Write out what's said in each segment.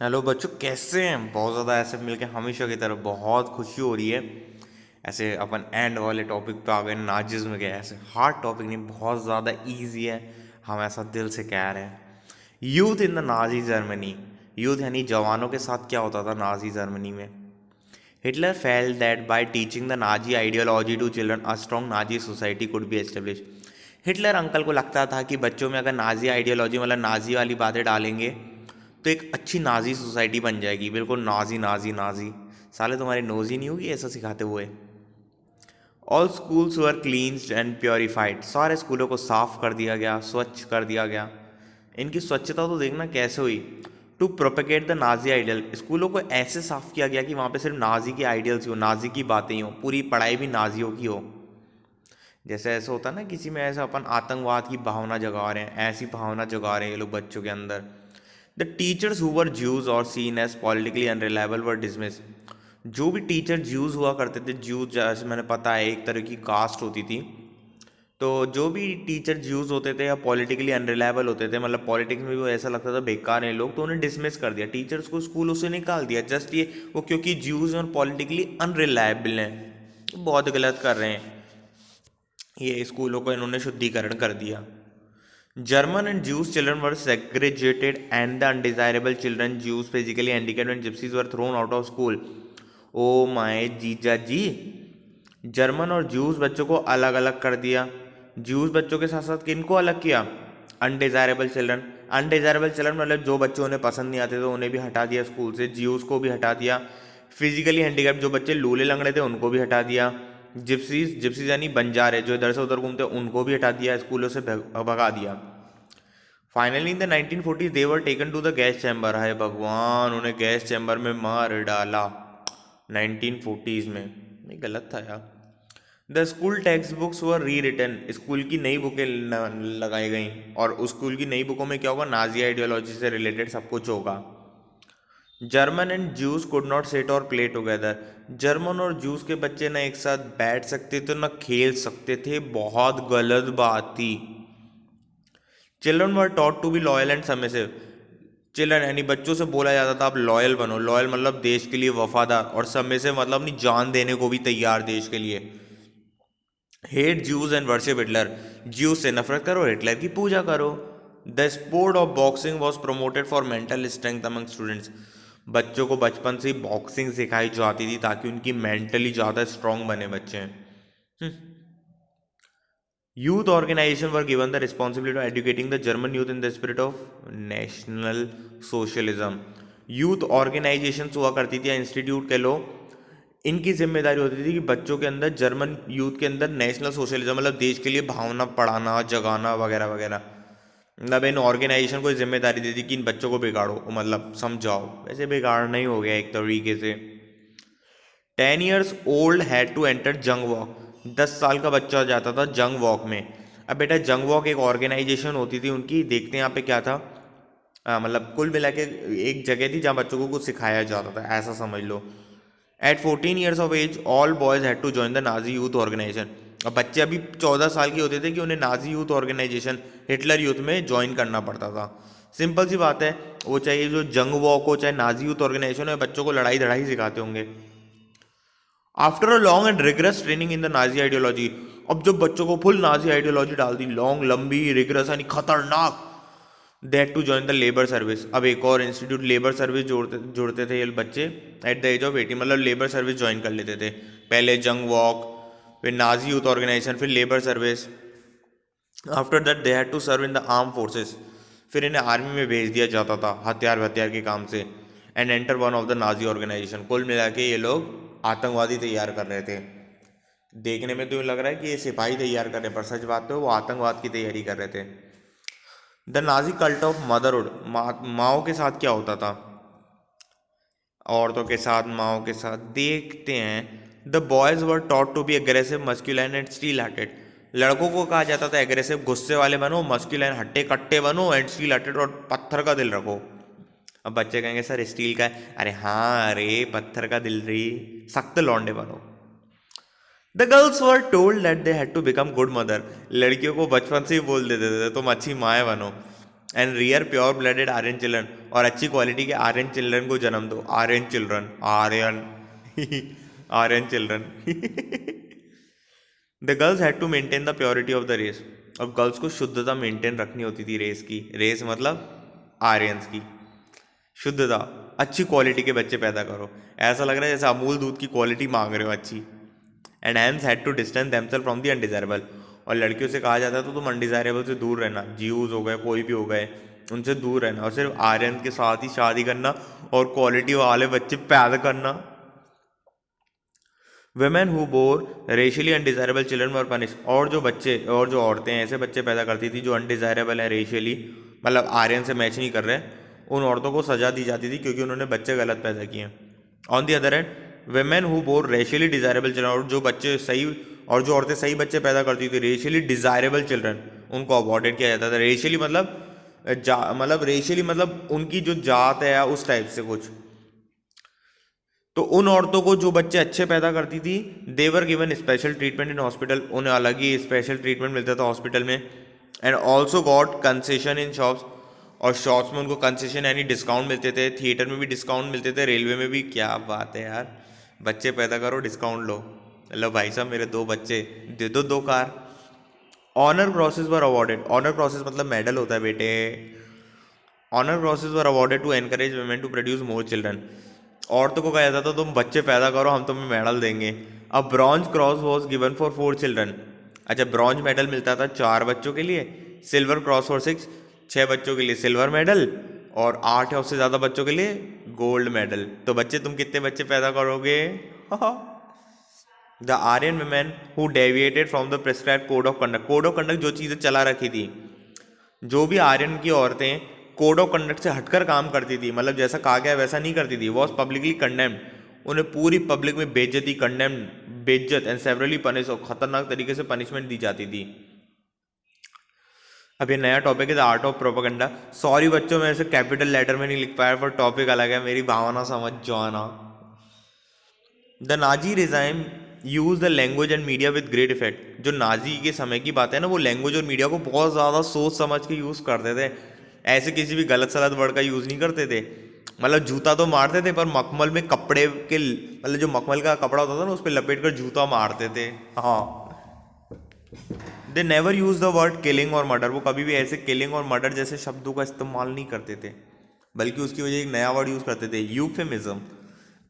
Hello बच्चों, कैसे हैं? बहुत ज़्यादा ऐसे मिलके हमेशा की तरह बहुत खुशी हो रही है। ऐसे अपन एंड वाले टॉपिक पे आ गए, नाजिज्म के। ऐसे हार्ड टॉपिक नहीं, बहुत ज़्यादा इजी है। हम ऐसा दिल से कह रहे हैं। Youth in the Nazi Germany. Youth यानी जवानों के साथ क्या होता था नाजी जर्मनी में। Hitler felt that by teaching the Nazi ideology to children a strong Nazi society could be establish. Hitler uncle को लगता था कि बच्चों में अगर नाजी आइडियोलॉजी मतलब नाजी वाली बातें डालेंगे तो एक अच्छी नाजी सोसाइटी बन जाएगी। बिल्कुल नाजी नाजी नाजी। साले तुम्हारे नोज ही नहीं होगी ऐसा सिखाते हुए। All schools were cleansed and purified. सारे स्कूलों को साफ कर दिया गया, स्वच्छ कर दिया गया। इनकी स्वच्छता तो देखना कैसे हुई। To propagate the Nazi ideal. स्कूलों को ऐसे साफ किया गया कि वहाँ पे सिर्फ नाजी के आइडियल्स ही हो, नाजी की बातें ही हो, पूरी पढ़ाई भी नाजियों की हो। जैसे ऐसा होता है ना, किसी में ऐसा अपन आतंकवाद की भावना जगा रहे हैं, ऐसी भावना जगा रहे हैं ये लोग बच्चों के अंदर। The teachers who were Jews और सीन एज पॉलिटिकली अनरिलायबल वर डिसमिस। जो भी टीचर ज्यूज हुआ करते थे, ज्यूज जैसे मैंने पता है एक तरह की कास्ट होती थी, तो जो भी टीचर ज्यूज होते थे या पॉलिटिकली अनरिलायबल होते थे, मतलब पॉलिटिक्स में भी वो ऐसा लगता था बेकार है लोग, तो उन्हें डिसमिस कर दिया, टीचर्स को स्कूलों से निकाल दिया। जस्ट ये वो क्योंकि ज्यूज और पॉलिटिकली अनरिलायबल हैं, बहुत गलत कर रहे हैं। ये स्कूलों को इन्होंने शुद्धिकरण कर दिया। German and Jewish children were segregated and the undesirable children, Jews, physically handicapped and gypsies were thrown out of school. Oh my जीजा जी, जर्मन और ज्यूज बच्चों को अलग अलग कर दिया। ज्यूज बच्चों के साथ साथ किन को अलग किया? Undesirable children. अनडिजायरेबल चिल्ड्रन मतलब जो बच्चों उन्हें पसंद नहीं आते तो उन्हें भी हटा दिया स्कूल से। ज्यूज को भी हटा दिया। फिजिकली हैंडीकैप जो बच्चे लूले लंगड़े थे उनको भी हटा दिया। जिप्सीज, जिप्सीज यानी बंजारे जो इधर से उधर घूमते उनको भी हटा दिया, स्कूलों से भगा दिया। Finally in the 1940 they were taken to the gas chamber. है भगवान, उन्हें गैस चैम्बर में मार डाला 1940s में। ये गलत था यार। द स्कूल टेक्स्ट बुक्स वर री रिटन। स्कूल की नई बुकें लगाई गई, और उस स्कूल की नई बुकों में क्या होगा? नाजी आइडियोलॉजी से रिलेटेड सब कुछ होगा। German and juice could not sit और प्ले टुगेदर। जर्मन और जूस के बच्चे ना एक साथ बैठ सकते थे ना खेल सकते थे, बहुत गलत बात थी। Children were taught to be loyal and submissive. Children यानी बच्चों से बोला जाता था आप लॉयल बनो। लॉयल मतलब देश के लिए वफादार, और सबमिसिव मतलब अपनी जान देने को भी तैयार देश के लिए। Hate Jews and worship Hitler. Jews से नफरत करो, हिटलर की पूजा करो। The sport of boxing was promoted for mental strength among students. बच्चों को बचपन से ही बॉक्सिंग सिखाई जाती थी ताकि उनकी मेंटली ज़्यादा स्ट्रांग बने बच्चे। Youth organisation were given the responsibility of educating the German youth in the spirit of national socialism. Youth organisation हुआ करती थी, इंस्टीट्यूट के लो, इनकी जिम्मेदारी होती थी कि बच्चों के अंदर, जर्मन यूथ के अंदर नेशनल सोशलिज्म मतलब देश के लिए भावना पढ़ाना, जगाना वगैरह वगैरह। मतलब इन ऑर्गेनाइजेशन को जिम्मेदारी दी थी कि इन बच्चों को बिगाड़ो, मतलब समझाओ। वैसे बिगाड़ना ही हो गया एक तरीके से। 10 years old had to enter Jungvolk. 10 साल का बच्चा जाता था जंग वॉक में। अब बेटा जंग वॉक एक ऑर्गेनाइजेशन होती थी उनकी। देखते हैं यहाँ पे क्या था। मतलब कुल मिला के एक जगह थी जहाँ बच्चों को कुछ सिखाया जाता था, ऐसा समझ लो। At 14 years of age all boys had to join the Nazi youth organisation. अब बच्चे अभी 14 साल के होते थे कि उन्हें Nazi youth organisation, Hitler youth में ज्वाइन करना पड़ता था। सिंपल सी बात है, वो चाहे जो जंग वॉक हो चाहे नाजी यूथ ऑर्गेनाइजेशन हो, बच्चों को लड़ाई धड़ाई सिखाते होंगे। After a long and rigorous training in the Nazi ideology. अब जब बच्चों को फुल नाजी आइडियोलॉजी डाल दी, लॉन्ग, लंबी, रिगरस यानी खतरनाक, they had to join the labour service. अब एक और इंस्टीट्यूट, लेबर सर्विस जोड़ते जोड़ते थे ये बच्चे एट द एज ऑफ 18, मतलब लेबर सर्विस ज्वाइन कर लेते थे। पहले जंग वॉक, फिर नाजी यूथ ऑर्गेनाइजेशन, फिर labour service. After that they had to serve in the arm forces. फिर इन्हें आर्मी में भेज दिया जाता था हथियार हथियार के काम से। And enter one of the Nazi organisation. कुल मिला के ये लोग आतंकवादी तैयार कर रहे थे। देखने में तो यूँ लग रहा है कि ये सिपाही तैयार कर रहे हैं, पर सच बात तो वो आतंकवाद की तैयारी कर रहे थे। The Nazi cult of motherhood. माओ के साथ क्या होता था? औरतों के साथ, माओ के साथ। देखते हैं। The boys were taught to be aggressive, masculine and steel hearted. लड़कों को कहा जाता था एग्रेसिव, गुस्से वाले बनो, मस्क्यूलाइन हट्टे कट्टे बनो, एंड स्टील हार्टेड और पत्थर का दिल रखो। अब बच्चे कहेंगे सर स्टील का है। अरे हाँ, अरे पत्थर का दिल रही, सख्त लौंडे बनो। The girls were told that they had to become good mother. लड़कियों को बचपन से ही बोल देते थे तुम अच्छी माएँ बनो। And rear pure blooded Aryan children, और अच्छी क्वालिटी के आर्यन चिल्ड्रन को जन्म दो। Aryan children, Aryan Aryan children. The girls had to maintain the purity of the race, और गर्ल्स को शुद्धता मेंटेन रखनी होती थी रेस की। रेस मतलब आर्यंस की शुद्धता, अच्छी क्वालिटी के बच्चे पैदा करो। ऐसा लग रहा है जैसे अमूल दूध की क्वालिटी मांग रहे हो अच्छी। And hence had to distance themselves from the undesirable, और लड़कियों से कहा जाता है तो तुम अनडिजायरेबल से दूर रहना, ज्यूज हो गए कोई भी हो गए उनसे दूर रहना, और सिर्फ आर्यन के साथ ही शादी करना और क्वालिटी वाले बच्चे पैदा करना। Women who bore racially undesirable children were punish, और जो औरतें ऐसे बच्चे पैदा करती थी जो अनडिजायरेबल है रेशियली, मतलब आर्यन से मैच नहीं कर रहे, उन औरतों को सजा दी जाती थी क्योंकि उन्होंने बच्चे गलत पैदा किए। On the other hand women who bore racially desirable children, और जो औरतें सही बच्चे पैदा करती थी रेशियली डिजायरेबल चिल्ड्रन, उनको अवॉर्डेड किया जाता था। रेशियली मतलब रेशियली मतलब उनकी जो जात है उस टाइप से कुछ। तो उन औरतों को जो बच्चे अच्छे पैदा करती थी they were given special treatment in hospital, उन्हें अलग ही स्पेशल ट्रीटमेंट मिलता था हॉस्पिटल में। And also got concession in shops, और शॉप्स में उनको कंसेशन यानी डिस्काउंट मिलते थे। थिएटर में भी डिस्काउंट मिलते थे, रेलवे में भी। क्या बात है यार, बच्चे पैदा करो डिस्काउंट लो भाई साहब मेरे 2 बच्चे दे दो 2 कार। Honour crosses were awarded, honour crosses मतलब मेडल होता है बेटे। Honour crosses were awarded to encourage women to produce more children, औरतों को कहा जाता था तुम बच्चे पैदा करो हम तुम्हें मेडल देंगे। अब bronze cross was given for 4 children, अच्छा ब्रॉन्ज मेडल मिलता था 4 बच्चों के लिए, सिल्वर क्रॉस फॉर 6 बच्चों के लिए सिल्वर मेडल, और 8 या उससे ज़्यादा बच्चों के लिए गोल्ड मेडल। तो बच्चे तुम कितने बच्चे पैदा करोगे? The Aryan women who deviated from the prescribe code of conduct, code of conduct जो चीज़ें चला रखी थी, जो भी आर्यन की औरतें कोड ऑफ कंडक्ट से हटकर काम करती थी, मतलब जैसा कहा गया वैसा नहीं करती थी, वॉज पब्लिकली कंडेम्ड, उन्हें पूरी पब्लिक में बेइज्जती, कंडेम्ड बेइज्जत, एंड सेवरली पनिश, और खतरनाक तरीके से पनिशमेंट दी जाती थी। अब ये नया टॉपिक है the art of propaganda. Sorry बच्चों मैं इसे कैपिटल लेटर में नहीं लिख पाया, पर टॉपिक अलग है, मेरी भावना समझ जाना। The Nazi regime use the language and media with great effect, जो नाजी के समय की बात है ना, वो लैंग्वेज और मीडिया को बहुत ज़्यादा सोच समझ के यूज़ करते थे, ऐसे किसी भी गलत सलत वर्ड का यूज़ नहीं करते थे। मतलब जूता तो मारते थे पर मखमल में कपड़े के, मतलब जो मखमल का कपड़ा होता था ना उस पर लपेट कर जूता मारते थे। हाँ, they never use the word killing और मर्डर, वो कभी भी ऐसे किलिंग और मर्डर जैसे शब्दों का इस्तेमाल नहीं करते थे, बल्कि उसकी वजह एक नया वर्ड यूज़ करते थे, यूफेमिज्म।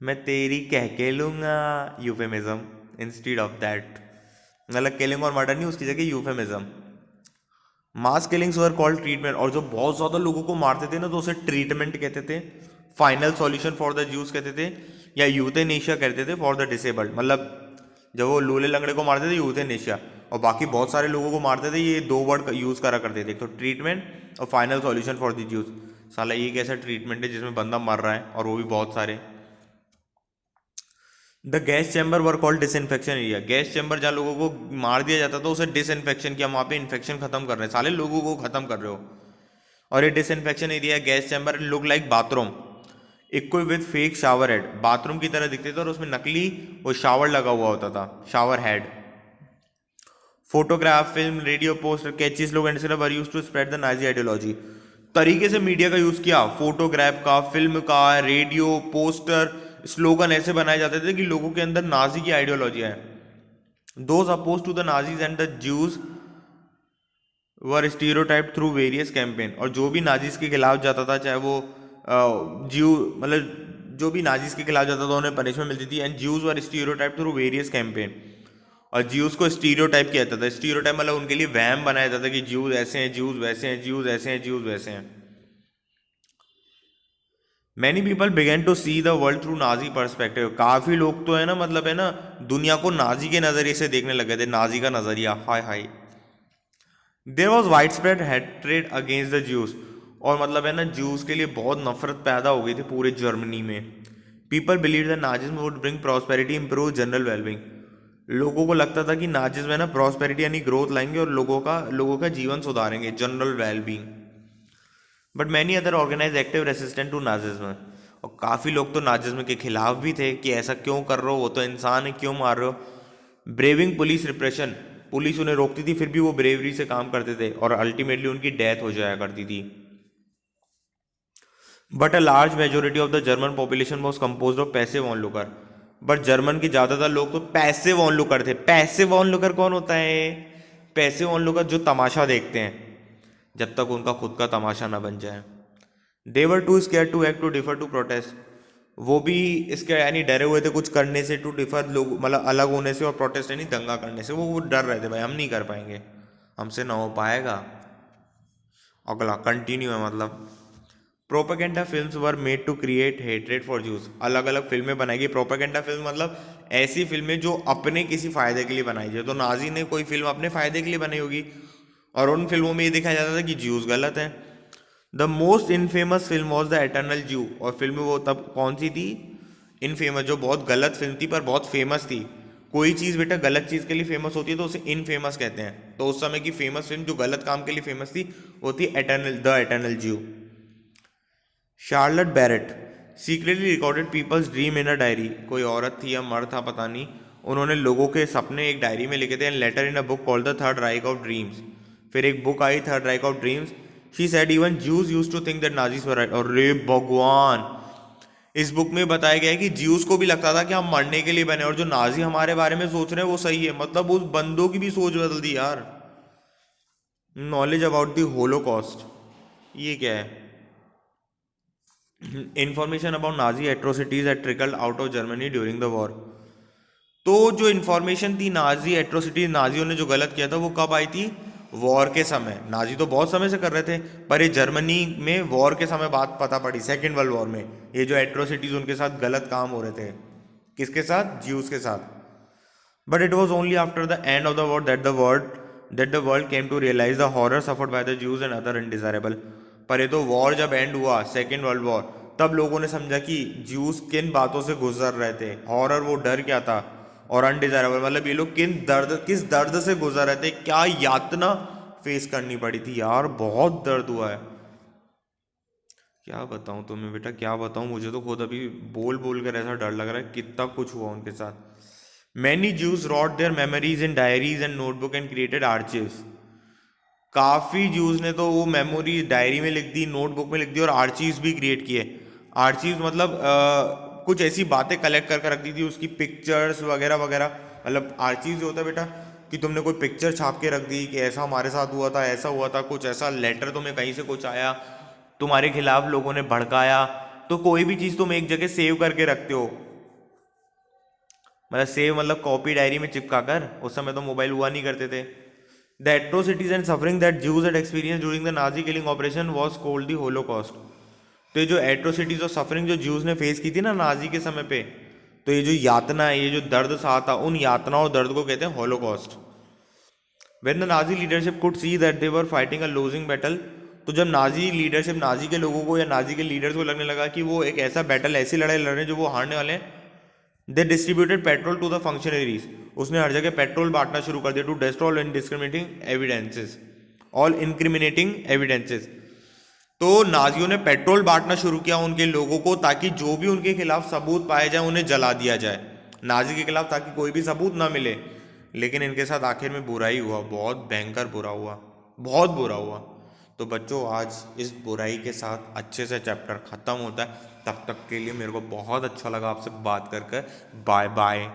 मैं तेरी कह के लूँगा, यूफेमिज्म इंस्टीड ऑफ दैट, मतलब किलिंग और मर्डर नहीं, उसकी जगह euphemism. Mass killings were called treatment, और जो बहुत ज़्यादा लोगों को मारते थे ना तो उसे ट्रीटमेंट कहते थे। Final solution for the Jews कहते थे, या यूथेनेशिया कहते थे फॉर द डिसेबल्ड, मतलब जब वो लूले लंगड़े को मारते थे यूथेनेशिया, और बाकी बहुत सारे लोगों को मारते थे ये 2 वर्ड यूज़ करा करते थे, तो ट्रीटमेंट और final solution for the Jews. साला ये कैसा ट्रीटमेंट है जिसमें बंदा मर रहा है और वो भी बहुत सारे। The gas chamber were called disinfection area, gas chamber जहाँ लोगों को मार दिया जाता था उसे डिसइंफेक्शन किया, वहाँ पे इन्फेक्शन खत्म कर रहे हैं, साले लोगों को खत्म कर रहे हो। और ये disinfection area gas chamber look like bathroom equip with fake shower head, bathroom की तरह दिखते थे और उसमें नकली वो शावर लगा हुआ होता था, shower head. Photograph, film, radio, poster, catchy slogan and were used to spread the Nazi ideology, तरीके से मीडिया का यूज किया, फोटोग्राफ का, फिल्म का, रेडियो, पोस्टर, स्लोगन ऐसे बनाए जाते थे कि लोगों के अंदर नाजी की आइडियोलॉजी है। Those oppose to the Nazis and the Jews were stereotype through various campaign, और जो भी नाजीज के खिलाफ जाता था, चाहे वो ज्यू मतलब जो भी नाजीज के खिलाफ जाता था उन्हें पनिशमेंट मिलती थी। And Jews were stereotype through various campaign, और ज्यूज को स्टीरियोटाइप किया जाता था। स्टीरियोटाइप मतलब उनके लिए वहम बनाया जाता था कि ज्यूज ऐसे हैं, ज्यूज वैसे हैं, ज्यूज ऐसे हैं, ज्यूज वैसे हैं। Many people began to see the world through Nazi perspective, काफी लोग तो है ना, मतलब है ना, दुनिया को नाजी के नजरिए से देखने लगे थे, नाजी का नजरिया, हाय हाय। There was widespread hatred against the Jews, और मतलब है ना ज्यूज के लिए बहुत नफरत पैदा हो गई थी पूरे जर्मनी में। People believe the Nazism would bring prosperity, improve general wellbeing, लोगों को लगता था कि नाजिज्म है ना प्रॉस्पेरिटी यानी ग्रोथ लाएंगे और लोगों का जीवन सुधारेंगे, general wellbeing. But many other organise active resistant to Nazism, और काफ़ी लोग तो नाजिज्म के खिलाफ भी थे कि ऐसा क्यों कर रहे हो, वो तो इंसान है, क्यों मार रहे हो। ब्रेविंग पुलिस रिप्रेशन, पुलिस उन्हें रोकती थी फिर भी वो ब्रेवरी से काम करते थे और अल्टीमेटली उनकी डेथ हो जाया करती थी। But a large majority of the German population was compose of passive Onlooker. But German के ज़्यादातर लोग तो पैसिव ऑनलुकर थे। पैसिव ऑनलुकर कौन होता है? पैसिव ऑनलुकर जो तमाशा देखते हैं जब तक उनका खुद का तमाशा ना बन जाए। They were too scared to act to differ to protest. वो भी इसके यानी डरे हुए थे कुछ करने से, टू डिफर लोग मतलब अलग होने से, और प्रोटेस्ट यानी दंगा करने से। वो डर रहे थे भाई हम नहीं कर पाएंगे, हमसे ना हो पाएगा। अगला कंटिन्यू है मतलब propaganda films were made to create hatred for Jews. अलग अलग फिल्में बनाई गई। प्रोपेगेंडा फिल्म मतलब ऐसी फिल्में जो अपने किसी फायदे के लिए बनाई जाए। तो नाजी ने कोई फिल्म अपने फायदे के लिए बनाई होगी, और उन फिल्मों में ये दिखाया जाता था कि ज्यूज गलत है। The most infamous film was the eternal ज्यू। और फिल्म वो तब कौन सी थी? इनफेमस, जो बहुत गलत फिल्म थी पर बहुत फेमस थी। कोई चीज़ बेटा गलत चीज़ के लिए फेमस होती है तो उसे इनफेमस कहते हैं। तो उस समय की फेमस फिल्म जो गलत काम के लिए फेमस थी वो थी the eternal Jew. Charlotte Beradt secretly recorded people's dream in a diary. कोई औरत थी या मर्द था पता नहीं, उन्होंने लोगों के सपने एक डायरी में लिखे थे। And later in a book called the third Reich of dreams. फिर एक बुक आई third Reich of dreams. She said even Jews used to think that Nazis were right. और रे भगवान, इस बुक में बताया गया है कि ज्यूज को भी लगता था कि हम मरने के लिए बने, और जो नाजी हमारे बारे में सोच रहे हैं वो सही है। मतलब उस बंदों की भी सोच बदल दी यार। नॉलेज अबाउट द होलोकॉस्ट, ये क्या है? Information about Nazi atrocities at trickled out of Germany during the war. तो जो इन्फॉर्मेशन थी नाजी एट्रोसिटीज, नाजियों ने जो गलत किया था, वो कब आई थी? वॉर के समय। नाजी तो बहुत समय से कर रहे थे, पर ये जर्मनी में वॉर के समय बात पता पड़ी, सेकेंड वर्ल्ड वॉर में, ये जो एट्रोसिटीज उनके साथ गलत काम हो रहे थे। किसके साथ? ज्यूज के साथ। But it was only after the end of the war that the world came to realise the horror suffered by the Jews and other undesirable. पर ये तो वॉर जब एंड हुआ, सेकेंड वर्ल्ड वॉर, तब लोगों ने समझा कि ज्यूज किन बातों से गुजर रहे थे। हॉरर वो डर क्या था, और अनडिजायरेबल मतलब ये लोग किस दर्द से गुजर रहे थे, क्या यातना फेस करनी पड़ी थी यार। बहुत दर्द हुआ है। क्या बताऊं तुम्हें बेटा, क्या बताऊं, मुझे तो खुद अभी बोल बोल कर ऐसा डर लग रहा है कितना कुछ हुआ उनके साथ। Many Jews wrote their memories in diaries and notebook and created archives. काफ़ी ज्यूज ने तो वो मेमोरीज डायरी में लिख दी, नोटबुक में लिख दी, और आर्चीव्स भी क्रिएट किए। आर्चीव्स मतलब कुछ ऐसी बातें कलेक्ट करके रख दी थी, उसकी पिक्चर्स वगैरह वगैरह। मतलब आर्चीव्स होता है बेटा कि तुमने कोई पिक्चर छाप के रख दी कि ऐसा हमारे साथ हुआ था, ऐसा हुआ था, कुछ ऐसा लेटर तुम्हें कहीं से कुछ आया, तुम्हारे खिलाफ लोगों ने भड़काया। तो कोई भी चीज़ तुम एक जगह सेव करके रखते हो, मतलब सेव मतलब कॉपी डायरी में चिपका कर। उस समय तो मोबाइल हुआ नहीं करते थे। The atrocities and suffering that Jews had experience during the Nazi killing operation was called the Holocaust. तो ये जो एट्रोसिटीज और सफरिंग जो ज्यूज ने फेस की थी ना नाजी के समय पे, तो ये जो यातना है, ये जो दर्द सहा था, उन यातना और दर्द को कहते हैं Holocaust. When the Nazi leadership could see that they were fighting a losing battle. तो जब नाजी लीडरशिप, नाजी के लोगों को या नाजी के लीडर्स को लगने लगा कि वो एक ऐसा बैटल, ऐसी लड़ाई लड़ रहे हैं जो वो हारने वाले हैं, they distributed petrol to the functionaries. उसने हर जगह पेट्रोल बांटना शुरू कर दिया, to destroy all indiscriminating evidences, all incriminating evidences. तो नाजियों ने पेट्रोल बांटना शुरू किया उनके लोगों को, ताकि जो भी उनके खिलाफ सबूत पाए जाए उन्हें जला दिया जाए, नाजी के खिलाफ, ताकि कोई भी सबूत ना मिले। लेकिन इनके साथ आखिर में बुरा ही हुआ, बहुत भयंकर बुरा हुआ, बहुत बुरा हुआ। तो बच्चों आज इस बुराई के साथ अच्छे से चैप्टर ख़त्म होता है। तब तक के लिए मेरे को बहुत अच्छा लगा आपसे बात कर कर। Bye bye.